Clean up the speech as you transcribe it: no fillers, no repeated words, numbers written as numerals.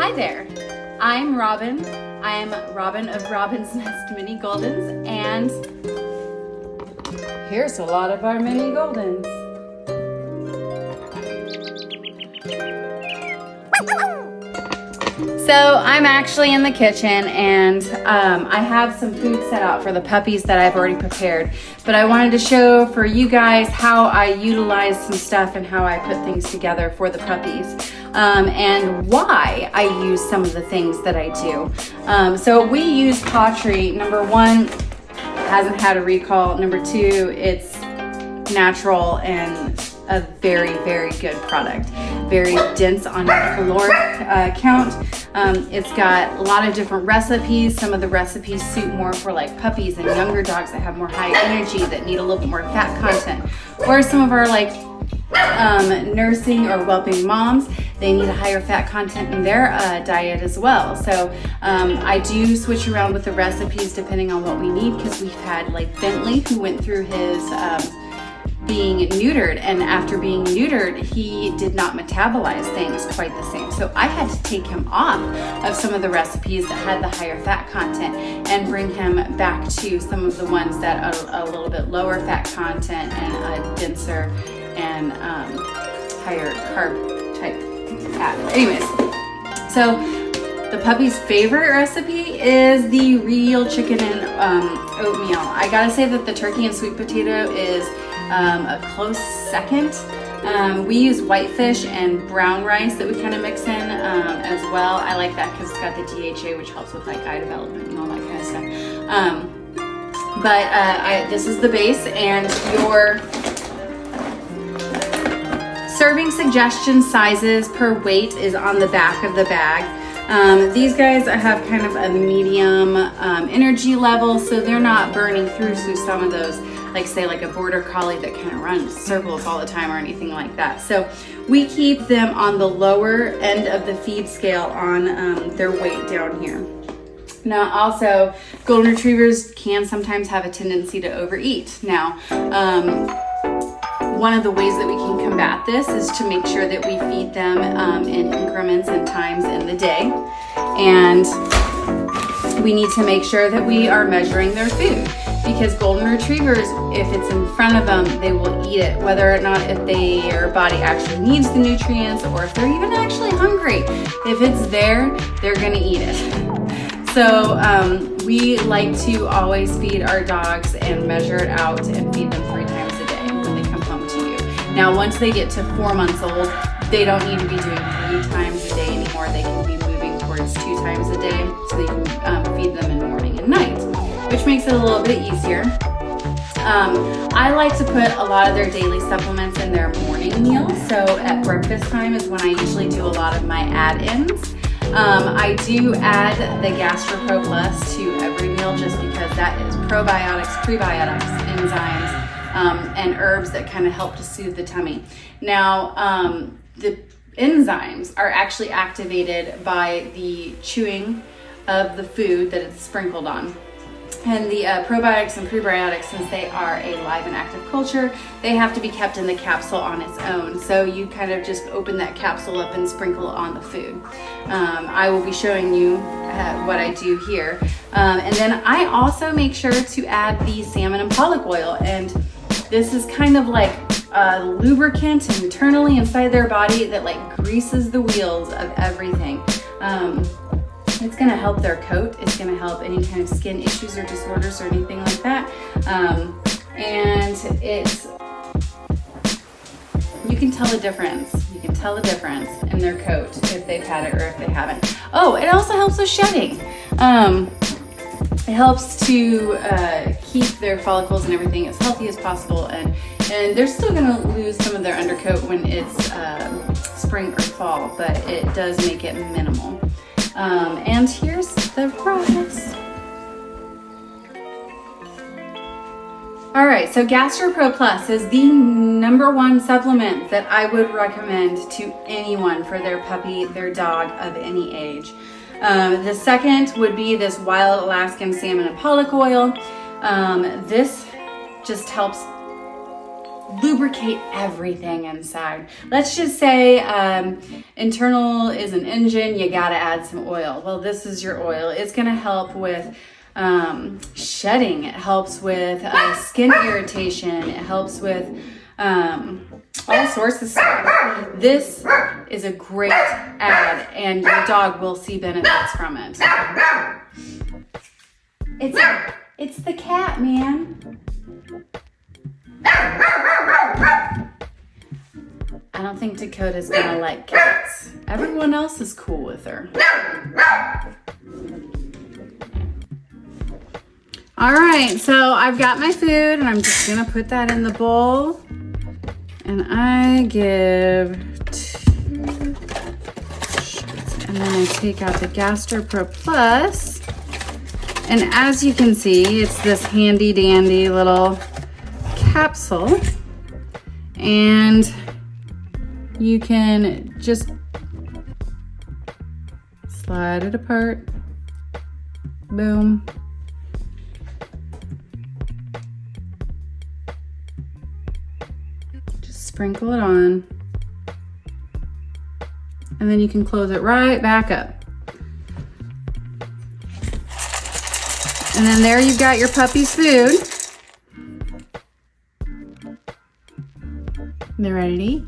Hi there, I'm Robin. I'm Robin of Robin's Nest Mini Goldens, and here's a lot of our mini Goldens. So I'm actually in the kitchen, and I have some food set out for the puppies that I've already prepared, but I wanted to show for you guys how I utilize some stuff and how I put things together for the puppies, and why I use some of the things that I do. So we use PawTree. Number one, it hasn't had a recall. Number two, it's natural and a very, very good product. Very dense on caloric count. It's got a lot of different recipes. Some of the recipes suit more for like puppies and younger dogs that have more high energy, that need a little bit more fat content. Or some of our like nursing or whelping moms, they need a higher fat content in their diet as well. So I do switch around with the recipes depending on what we need, because we've had like Bentley, who went through his being neutered, and after being neutered he did not metabolize things quite the same, so I had to take him off of some of the recipes that had the higher fat content and bring him back to some of the ones that are a little bit lower fat content and denser and higher carb type fat. Anyways, so the puppy's favorite recipe is the real chicken and oatmeal. I gotta say that the turkey and sweet potato is a close second. We use whitefish and brown rice that we kind of mix in as well. I like that because it's got the DHA, which helps with like eye development and all that kind of stuff. This is the base, and your serving suggestion sizes per weight is on the back of the bag. These guys have kind of a medium energy level, so they're not burning through some of those, like say like a border collie that kind of runs circles all the time or anything like that. So we keep them on the lower end of the feed scale on their weight down here. Now also, golden retrievers can sometimes have a tendency to overeat. Now, one of the ways that we can combat this is to make sure that we feed them in increments and times in the day. And we need to make sure that we are measuring their food, because golden retrievers, if it's in front of them, they will eat it, whether or not if their body actually needs the nutrients or if they're even actually hungry. If it's there, they're gonna eat it. So we like to always feed our dogs and measure it out and feed them 3 times a day when they come home to you. Now, once they get to 4 months old, they don't need to be doing 3 times a day anymore. They can be moving towards 2 times a day, so they can feed them in the morning and night, which makes it a little bit easier. I like to put a lot of their daily supplements in their morning meal. So at breakfast time is when I usually do a lot of my add-ins. I do add the GastroPro Plus to every meal, just because that is probiotics, prebiotics, enzymes, and herbs that kind of help to soothe the tummy. Now, the enzymes are actually activated by the chewing of the food that it's sprinkled on. And the probiotics and prebiotics, since they are a live and active culture, they have to be kept in the capsule on its own. So you kind of just open that capsule up and sprinkle it on the food. I will be showing you what I do here. And then I also make sure to add the salmon and pollock oil. And this is kind of like a lubricant internally inside their body that like greases the wheels of everything. It's gonna help their coat. It's gonna help any kind of skin issues or disorders or anything like that. And you can tell the difference. You can tell the difference in their coat if they've had it or if they haven't. Oh, it also helps with shedding. It helps to keep their follicles and everything as healthy as possible, and they're still gonna lose some of their undercoat when it's spring or fall, but it does make it minimal. And here's the process. All right, so GastroPro Plus is the #1 supplement that I would recommend to anyone for their puppy, their dog of any age. The second would be this Wild Alaskan Salmon and Pollock Oil. This just helps lubricate everything inside. Let's just say internal is an engine, you gotta add some oil. Well, this is your oil. It's gonna help with shedding. It helps with skin irritation. It helps with all sorts of stuff. This is a great ad, and your dog will see benefits from it. It's the cat, man. I don't think Dakota's gonna like cats. Everyone else is cool with her. All right, so I've got my food and I'm just gonna put that in the bowl. And I give 2 shots. And then I take out the GastroPro Plus. And as you can see, it's this handy dandy little capsule. And you can just slide it apart. Boom. Just sprinkle it on. And then you can close it right back up. And then there you've got your puppy's food. They're ready to eat.